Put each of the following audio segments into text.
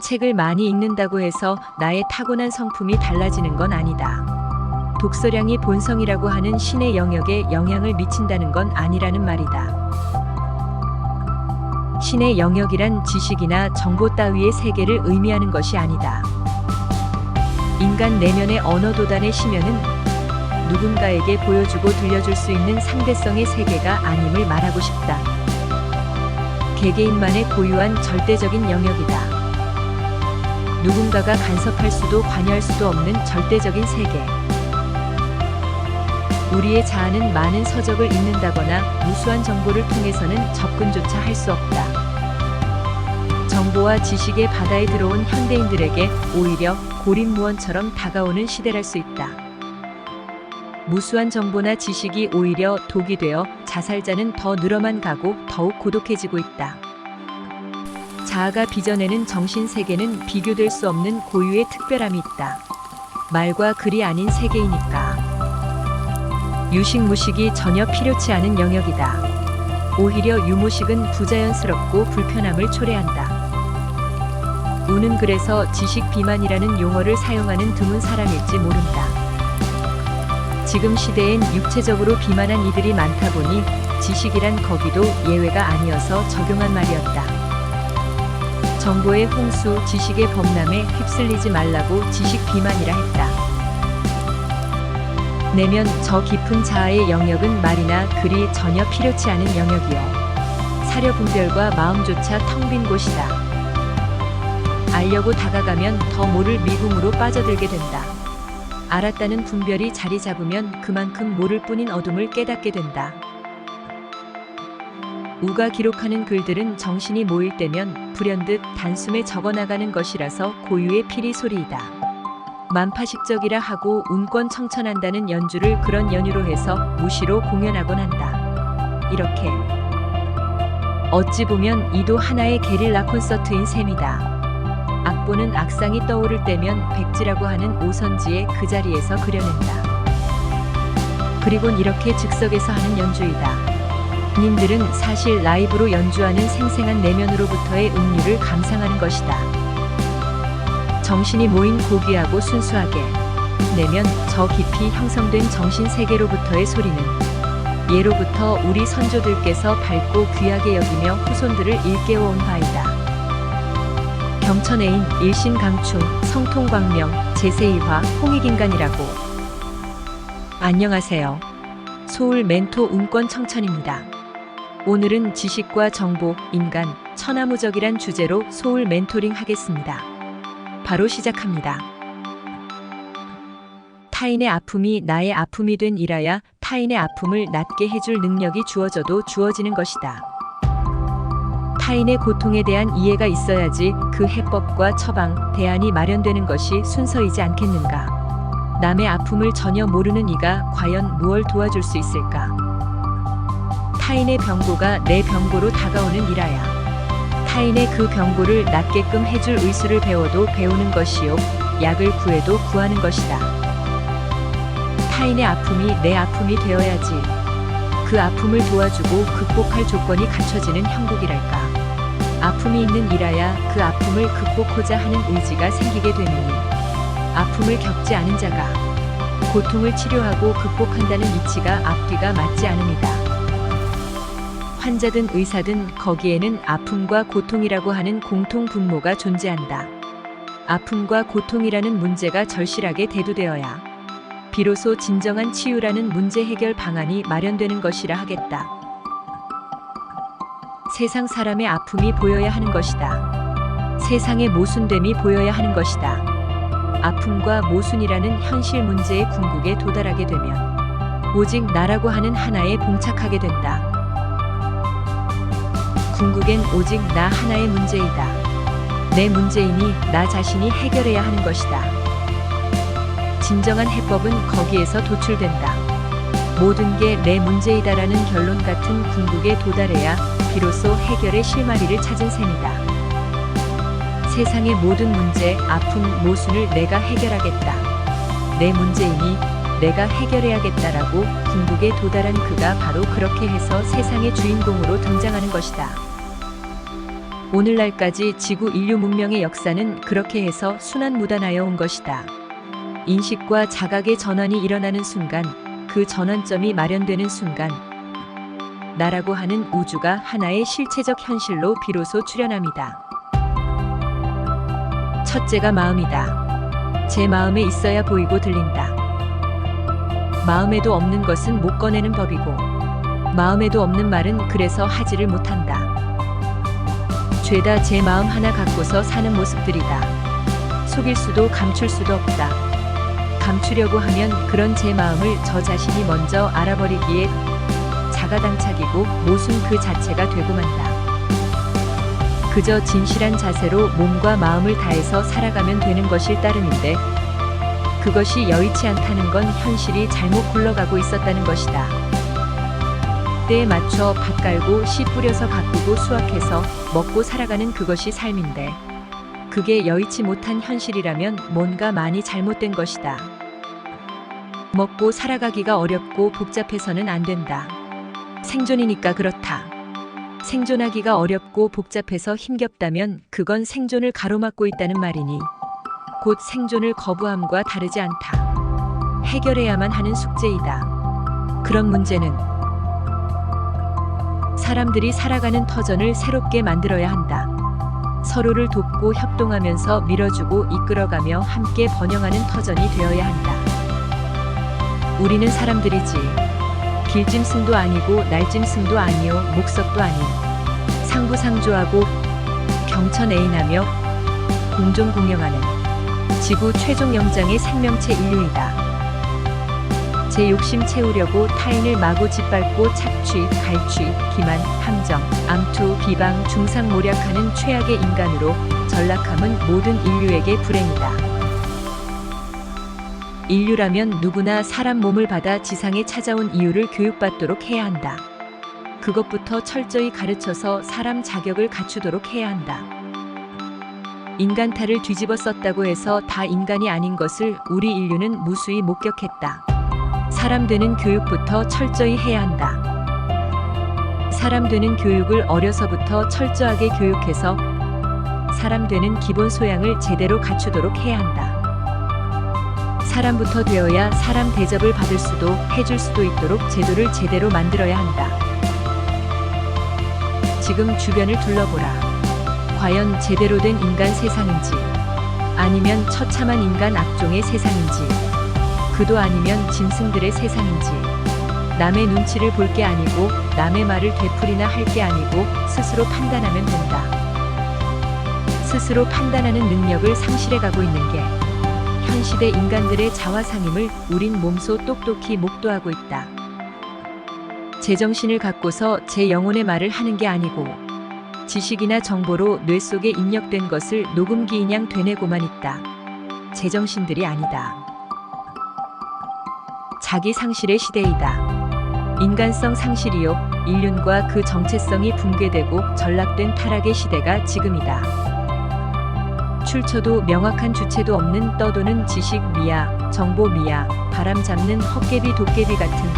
책을 많이 읽는다고 해서 나의 타고난 성품이 달라지는 건 아니다. 독서량이 본성이라고 하는 신의 영역에 영향을 미친다는 건 아니라는 말이다. 신의 영역이란 지식이나 정보 따위의 세계를 의미하는 것이 아니다. 인간 내면의 언어 도단의 심연은 누군가에게 보여주고 들려줄 수 있는 상대성의 세계가 아님을 말하고 싶다. 개개인만의 고유한 절대적인 영역이다. 누군가가 간섭할 수도 관여할 수도 없는 절대적인 세계. 우리의 자아는 많은 서적을 읽는다거나 무수한 정보를 통해서는 접근조차 할 수 없다. 정보와 지식의 바다에 들어온 현대인들에게 오히려 고립무원처럼 다가오는 시대랄 수 있다. 무수한 정보나 지식이 오히려 독이 되어 자살자는 더 늘어만 가고 더욱 고독해지고 있다. 자아가 빚어내는 정신세계는 비교될 수 없는 고유의 특별함이 있다. 말과 글이 아닌 세계이니까. 유식무식이 전혀 필요치 않은 영역이다. 오히려 유무식은 부자연스럽고 불편함을 초래한다. 우는 그래서 지식 비만이라는 용어를 사용하는 드문 사람일지 모른다. 지금 시대엔 육체적으로 비만한 이들이 많다 보니 지식이란 거기도 예외가 아니어서 적용한 말이었다. 정보의 홍수, 지식의 범람에 휩쓸리지 말라고 지식 비만이라 했다. 내면 저 깊은 자아의 영역은 말이나 글이 전혀 필요치 않은 영역이요. 사려 분별과 마음조차 텅 빈 곳이다. 알려고 다가가면 더 모를 미궁으로 빠져들게 된다. 알았다는 분별이 자리 잡으면 그만큼 모를 뿐인 어둠을 깨닫게 된다. 우가 기록하는 글들은 정신이 모일 때면 불현듯 단숨에 적어나가는 것이라서 고유의 피리 소리이다. 만파식적이라 하고 운권청천한다는 연주를 그런 연유로 해서 무시로 공연하곤 한다. 이렇게 어찌 보면 이도 하나의 게릴라 콘서트인 셈이다. 악보는 악상이 떠오를 때면 백지라고 하는 오선지에 그 자리에서 그려낸다. 그리곤 이렇게 즉석에서 하는 연주이다. 님들은 사실 라이브로 연주하는 생생한 내면으로부터의 음률을 감상하는 것이다. 정신이 모인 고귀하고 순수하게 내면 저 깊이 형성된 정신세계로부터의 소리는 예로부터 우리 선조들께서 밝고 귀하게 여기며 후손들을 일깨워온 바이다. 경천애인, 일신강충, 성통광명, 제세이화, 홍익인간이라고. 안녕하세요. 소울 멘토 운권청천입니다. 오늘은 지식과 정보, 인간, 천하무적이란 주제로 소울 멘토링 하겠습니다. 바로 시작합니다. 타인의 아픔이 나의 아픔이 된 이라야 타인의 아픔을 낫게 해줄 능력이 주어져도 주어지는 것이다. 타인의 고통에 대한 이해가 있어야지 그 해법과 처방, 대안이 마련되는 것이 순서이지 않겠는가. 남의 아픔을 전혀 모르는 이가 과연 무얼 도와줄 수 있을까. 타인의 병고가 내 병고로 다가오는 이라야 타인의 그 병고를 낫게끔 해줄 의술을 배워도 배우는 것이요 약을 구해도 구하는 것이다. 타인의 아픔이 내 아픔이 되어야지 그 아픔을 도와주고 극복할 조건이 갖춰지는 형국이랄까. 아픔이 있는 이라야 그 아픔을 극복하고자 하는 의지가 생기게 되느니 아픔을 겪지 않은 자가 고통을 치료하고 극복한다는 이치가 앞뒤가 맞지 않음이다. 환자든 의사든 거기에는 아픔과 고통이라고 하는 공통 분모가 존재한다. 아픔과 고통이라는 문제가 절실하게 대두되어야 비로소 진정한 치유라는 문제 해결 방안이 마련되는 것이라 하겠다. 세상 사람의 아픔이 보여야 하는 것이다. 세상의 모순됨이 보여야 하는 것이다. 아픔과 모순이라는 현실 문제의 궁극에 도달하게 되면 오직 나라고 하는 하나에 봉착하게 된다. 궁극엔 오직 나 하나의 문제이다. 내 문제이니 나 자신이 해결해야 하는 것이다. 진정한 해법은 거기에서 도출된다. 모든 게 내 문제이다라는 결론 같은 궁극에 도달해야 비로소 해결의 실마리를 찾은 셈이다. 세상의 모든 문제, 아픔, 모순을 내가 해결하겠다. 내 문제이니 내가 해결해야겠다라고 궁극에 도달한 그가 바로 그렇게 해서 세상의 주인공으로 등장하는 것이다. 오늘날까지 지구 인류 문명의 역사는 그렇게 해서 순환무단하여 온 것이다. 인식과 자각의 전환이 일어나는 순간, 그 전환점이 마련되는 순간, 나라고 하는 우주가 하나의 실체적 현실로 비로소 출현합니다. 첫째가 마음이다. 제 마음에 있어야 보이고 들린다. 마음에도 없는 것은 못 꺼내는 법이고, 마음에도 없는 말은 그래서 하지를 못한다. 죄다 제 마음 하나 갖고서 사는 모습들이다. 속일 수도 감출 수도 없다. 감추려고 하면 그런 제 마음을 저 자신이 먼저 알아버리기에 자가당착이고 모순 그 자체가 되고 만다. 그저 진실한 자세로 몸과 마음을 다해서 살아가면 되는 것일 따름인데, 그것이 여의치 않다는 건 현실이 잘못 굴러가고 있었다는 것이다. 때에 맞춰 밭 갈고 씨 뿌려서 가꾸고 수확해서 먹고 살아가는 그것이 삶인데, 그게 여의치 못한 현실이라면 뭔가 많이 잘못된 것이다. 먹고 살아가기가 어렵고 복잡해서는 안 된다. 생존이니까 그렇다. 생존하기가 어렵고 복잡해서 힘겹다면 그건 생존을 가로막고 있다는 말이니 곧 생존을 거부함과 다르지 않다. 해결해야만 하는 숙제이다. 그런 문제는 사람들이 살아가는 터전을 새롭게 만들어야 한다. 서로를 돕고 협동하면서 밀어주고 이끌어가며 함께 번영하는 터전이 되어야 한다. 우리는 사람들이지 길짐승도 아니고 날짐승도 아니요 목석도 아닌 상부상조하고 경천애인하며 공존공영하는 지구 최종 영장의 생명체 인류이다. 제 욕심 채우려고 타인을 마구 짓밟고 착취, 갈취, 기만, 함정, 암투, 비방, 중상모략하는 최악의 인간으로 전락함은 모든 인류에게 불행이다. 인류라면 누구나 사람 몸을 받아 지상에 찾아온 이유를 교육받도록 해야 한다. 그것부터 철저히 가르쳐서 사람 자격을 갖추도록 해야 한다. 인간탈을 뒤집어 썼다고 해서 다 인간이 아닌 것을 우리 인류는 무수히 목격했다. 사람 되는 교육부터 철저히 해야 한다. 사람 되는 교육을 어려서부터 철저하게 교육해서 사람 되는 기본 소양을 제대로 갖추도록 해야 한다. 사람부터 되어야 사람 대접을 받을 수도 해줄 수도 있도록 제도를 제대로 만들어야 한다. 지금 주변을 둘러보라. 과연 제대로 된 인간 세상인지, 아니면 처참한 인간 악종의 세상인지, 그도 아니면 짐승들의 세상인지, 남의 눈치를 볼 게 아니고 남의 말을 되풀이나 할 게 아니고 스스로 판단하면 된다. 스스로 판단하는 능력을 상실해가고 있는 게 현 시대 인간들의 자화상임을 우린 몸소 똑똑히 목도하고 있다. 제정신을 갖고서 제 영혼의 말을 하는 게 아니고 지식이나 정보로 뇌 속에 입력된 것을 녹음기인양 되뇌고만 있다. 제정신들이 아니다. 자기 상실의 시대이다. 인간성 상실이요, 인륜과 그 정체성이 붕괴되고 전락된 타락의 시대가 지금이다. 출처도 명확한 주체도 없는 떠도는 지식 미야, 정보 미야, 바람 잡는 헛개비 도깨비 같은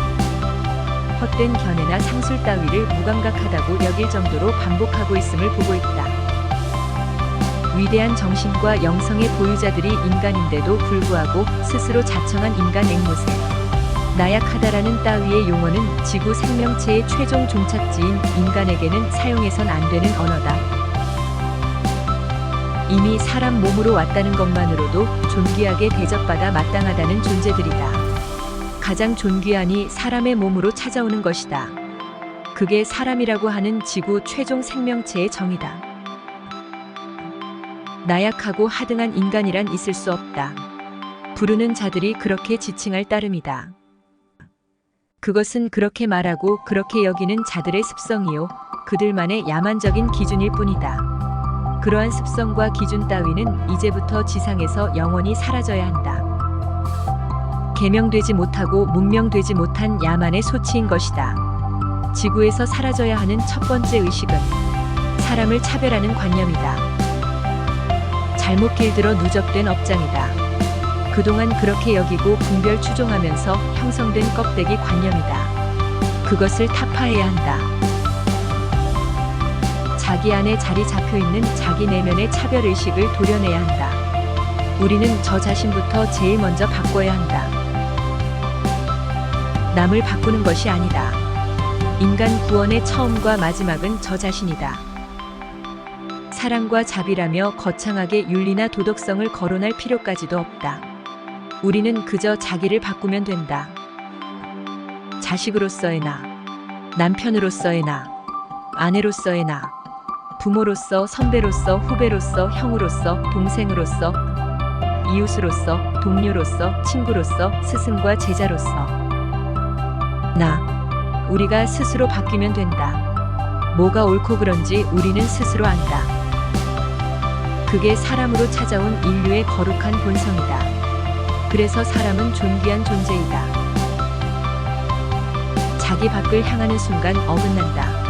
헛된 견해나 상술 따위를 무감각하다고 여길 정도로 반복하고 있음을 보고 있다. 위대한 정신과 영성의 보유자들이 인간인데도 불구하고 스스로 자청한 인간 앵무새, 나약하다라는 따위의 용어는 지구 생명체의 최종 종착지인 인간에게는 사용해선 안 되는 언어다. 이미 사람 몸으로 왔다는 것만으로도 존귀하게 대접받아 마땅하다는 존재들이다. 가장 존귀하니 사람의 몸으로 찾아오는 것이다. 그게 사람이라고 하는 지구 최종 생명체의 정의다. 나약하고 하등한 인간이란 있을 수 없다. 부르는 자들이 그렇게 지칭할 따름이다. 그것은 그렇게 말하고 그렇게 여기는 자들의 습성이요, 그들만의 야만적인 기준일 뿐이다. 그러한 습성과 기준 따위는 이제부터 지상에서 영원히 사라져야 한다. 계명되지 못하고 문명되지 못한 야만의 소치인 것이다. 지구에서 사라져야 하는 첫 번째 의식은 사람을 차별하는 관념이다. 잘못 길들어 누적된 업장이다. 그동안 그렇게 여기고 분별 추종하면서 형성된 껍데기 관념이다. 그것을 타파해야 한다. 자기 안에 자리 잡혀 있는 자기 내면의 차별의식을 도려내야 한다. 우리는 저 자신부터 제일 먼저 바꿔야 한다. 남을 바꾸는 것이 아니다. 인간 구원의 처음과 마지막은 저 자신이다. 사랑과 자비라며 거창하게 윤리나 도덕성을 거론할 필요까지도 없다. 우리는 그저 자기를 바꾸면 된다. 자식으로서의 나, 남편으로서의 나, 아내로서의 나, 부모로서, 선배로서, 후배로서, 형으로서, 동생으로서, 이웃으로서, 동료로서, 친구로서, 스승과 제자로서. 나, 우리가 스스로 바뀌면 된다. 뭐가 옳고 그런지 우리는 스스로 안다. 그게 사람으로 찾아온 인류의 거룩한 본성이다. 그래서 사람은 존귀한 존재이다. 자기 밖을 향하는 순간 어긋난다.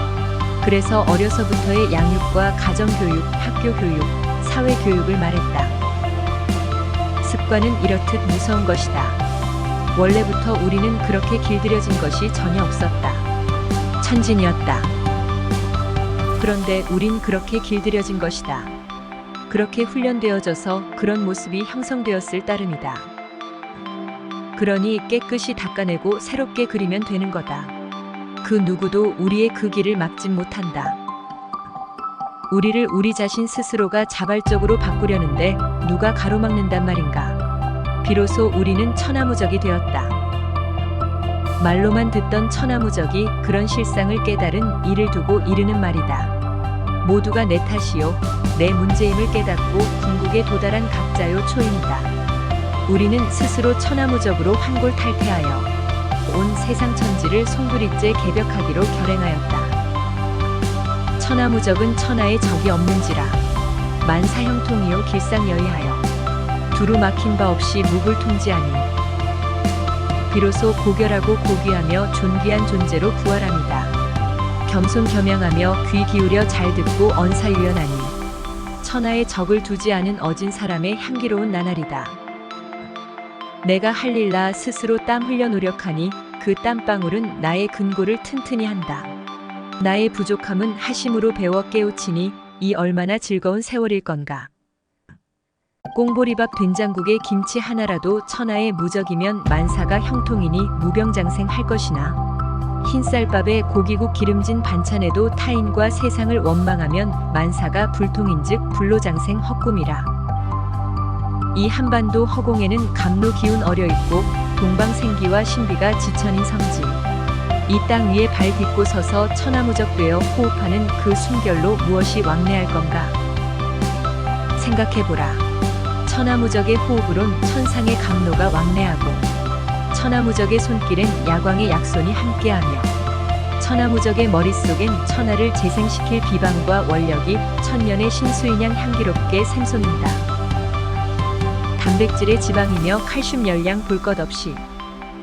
그래서 어려서부터의 양육과 가정교육, 학교교육, 사회교육을 말했다. 습관은 이렇듯 무서운 것이다. 원래부터 우리는 그렇게 길들여진 것이 전혀 없었다. 천진이었다. 그런데 우린 그렇게 길들여진 것이다. 그렇게 훈련되어져서 그런 모습이 형성되었을 따름이다. 그러니 깨끗이 닦아내고 새롭게 그리면 되는 거다. 그 누구도 우리의 그 길을 막진 못한다. 우리를 우리 자신 스스로가 자발적으로 바꾸려는데 누가 가로막는단 말인가. 비로소 우리는 천하무적이 되었다. 말로만 듣던 천하무적이 그런 실상을 깨달은 이를 두고 이르는 말이다. 모두가 내 탓이요, 내 문제임을 깨닫고 궁극에 도달한 각자요 초인이다. 우리는 스스로 천하무적으로 환골탈태하여 온 세상 천지를 송두리째 개벽하기로 결행하였다. 천하무적은 천하의 적이 없는지라 만사형통이요 길상여의하여 두루 막힌 바 없이 무불통지하니 비로소 고결하고 고귀하며 존귀한 존재로 부활합니다. 겸손겸양하며 귀 기울여 잘 듣고 언사유연하니 천하의 적을 두지 않은 어진 사람의 향기로운 나날이다. 내가 할 일 나 스스로 땀 흘려 노력하니 그 땀방울은 나의 근골을 튼튼히 한다. 나의 부족함은 하심으로 배워 깨우치니 이 얼마나 즐거운 세월일 건가. 꽁보리밥 된장국에 김치 하나라도 천하의 무적이면 만사가 형통이니 무병장생 할 것이나 흰쌀밥에 고기국 기름진 반찬에도 타인과 세상을 원망하면 만사가 불통인즉 불로장생 헛꿈이라. 이 한반도 허공에는 감로 기운 어려있고 동방생기와 신비가 지천인 성지. 이 땅 위에 발 딛고 서서 천하무적되어 호흡하는 그 숨결로 무엇이 왕래할 건가. 생각해보라. 천하무적의 호흡으론 천상의 감로가 왕래하고 천하무적의 손길엔 야광의 약손이 함께하며 천하무적의 머릿속엔 천하를 재생시킬 비방과 원력이 천년의 신수인양 향기롭게 샘솟는다. 단백질의 지방이며 칼슘 열량 볼 것 없이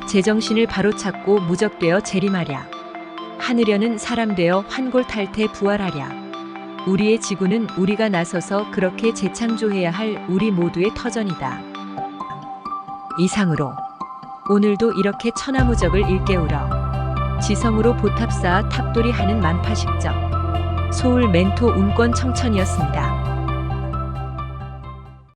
제정신을 바로찾고 무적되어 재림하랴. 하늘여는 사람 되어 환골탈태 부활하랴. 우리의 지구는 우리가 나서서 그렇게 재창조해야 할 우리 모두의 터전이다. 이상으로 오늘도 이렇게 천하무적을 일깨우러 지성으로 보탑 쌓아 탑돌이 하는 만파식적 소울 멘토 운권 청천이었습니다.